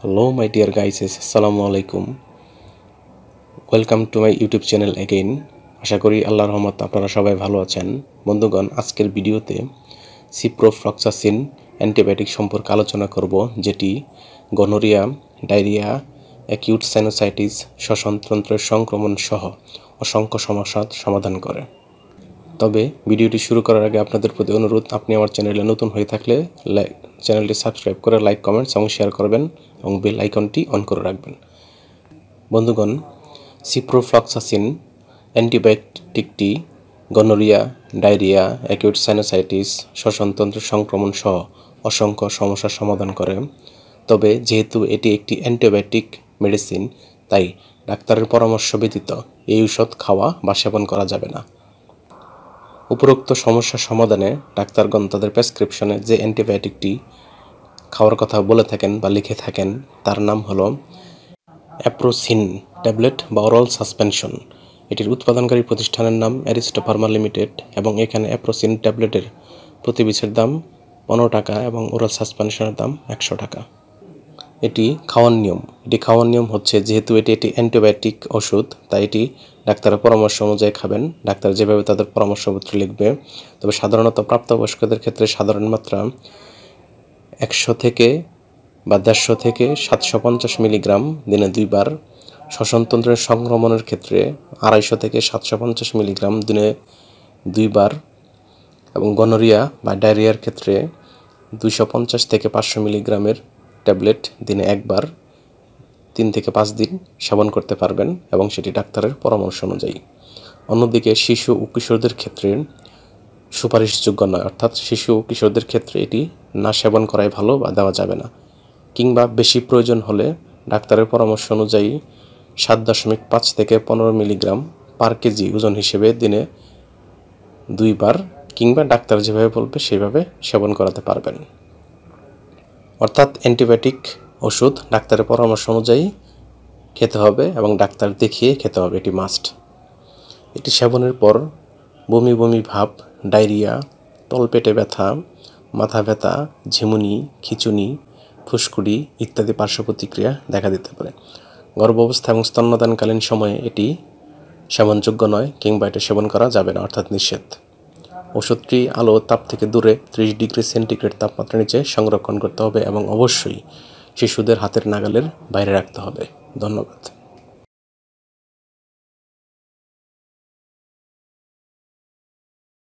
Hello my dear guys, assalamu alaikum. Welcome to my YouTube channel again. আশা করি আল্লাহর রহমত আপনারা সবাই ভালো আছেন। বন্ধুগণ, আজকের ভিডিওতে সিপ্রোফ্লক্সাসিন অ্যান্টিবায়োটিক সম্পর্কে আলোচনা করব, যেটি গনোরিয়া, ডায়রিয়া, অ্যাকিউট সাইনোসাইটিস, শ্বসনতন্ত্রের সংক্রমণ সহ অসংখ্য সমস্যার সমাধান করে। তবে ভিডিওটি শুরু করার আগে আপনাদের প্রতি অনুরোধ, আপনি আমার চ্যানেলে নতুন হয়ে থাকলে চ্যানেলটি সাবস্ক্রাইব করে লাইক, কমেন্টস এবং শেয়ার করবেন এবং বেল আইকনটি অন করে রাখবেন। বন্ধুগণ, সিপ্রোফ্লক্সাসিন অ্যান্টিবায়োটিকটি গনোরিয়া, ডায়রিয়া, অ্যাকিউট সাইনোসাইটিস, শ্বসনতন্ত্রের সংক্রমণ সহ অসংখ্য সমস্যার সমাধান করে। তবে যেহেতু এটি একটি অ্যান্টিবায়োটিক মেডিসিন, তাই ডাক্তারের পরামর্শ ব্যতীত এই ঔষধ খাওয়া বা সেবন করা যাবে না। উপরোক্ত সমস্যার সমাধানে ডাক্তারগণ তাদের প্রেসক্রিপশনে যে অ্যান্টিবায়োটিকটি খাওয়ার কথা বলে থাকেন বা লিখে থাকেন, তার নাম হলো অ্যাপ্রোসিন ট্যাবলেট বা ওরাল সাসপেনশন। এটির উৎপাদনকারী প্রতিষ্ঠানের নাম অ্যারিস্টো ফার্মা লিমিটেড এবং এখানে অ্যাপ্রোসিন ট্যাবলেটের প্রতি পিসের দাম 15 টাকা এবং ওরাল সাসপেনশনের দাম 100 টাকা। এটি খাওয়ার নিয়ম হচ্ছে, যেহেতু এটি একটি অ্যান্টিবায়োটিক ওষুধ, তাই এটি ডাক্তারের পরামর্শ অনুযায়ী খাবেন। ডাক্তার যেভাবে তাদের পরামর্শপত্র লিখবে। তবে সাধারণত প্রাপ্তবয়স্কদের ক্ষেত্রে সাধারণ মাত্রা 100 থেকে বা 150 থেকে 750 মিলিগ্রাম দিনে 2 বার, শ্বসনতন্ত্রের সংক্রমণের ক্ষেত্রে 250 থেকে 750 মিলিগ্রাম দিনে 2 বার এবং গনোরিয়া বা ডায়রিয়ার ক্ষেত্রে 250 থেকে 500 মিলিগ্রামের ট্যাবলেট দিনে 1 বার 3 থেকে 5 দিন সেবন করতে পারবেন এবং সেটি ডাক্তারের পরামর্শ অনুযায়ী। অন্যদিকে শিশু ও কিশোরদের ক্ষেত্রে সুপারিশযোগ্য নয়, অর্থাৎ শিশু ও কিশোরদের ক্ষেত্রে এটি না সেবন করাই ভালো বা দেওয়া যাবে না। কিংবা বেশি প্রয়োজন হলে ডাক্তারের পরামর্শ অনুযায়ী 7.5 থেকে 15 মিলিগ্রাম পার কেজি ওজন হিসেবে দিনে 2 বার কিংবা ডাক্তার যেভাবে বলবে সেভাবে সেবন করাতে পারবেন। অর্থাৎ অ্যান্টিবায়োটিক ওষুধ ডাক্তারের পরামর্শ অনুযায়ী খেতে হবে এবং ডাক্তার দেখিয়ে খেতে হবে, এটি মাস্ট। এটি সেবনের পর বমি ভাব, ডায়রিয়া, তলপেটে ব্যথা, মাথা ব্যথা, ঝিমুনি, খিঁচুনি, ফুসকুড়ি ইত্যাদি পার্শ্ব প্রতিক্রিয়া দেখা দিতে পারে। গর্ভাবস্থা এবং স্তন্যদানকালীন সময়ে এটি সেবনযোগ্য নয় কিংবা এটি সেবন করা যাবে না, অর্থাৎ নিষেধ। ওষুধটি আলো তাপ থেকে দূরে 30 ডিগ্রি সেন্টিগ্রেড তাপমাত্রার নিচে সংরক্ষণ করতে হবে এবং অবশ্যই শিশুদের হাতের নাগালের বাইরে রাখতে হবে। ধন্যবাদ।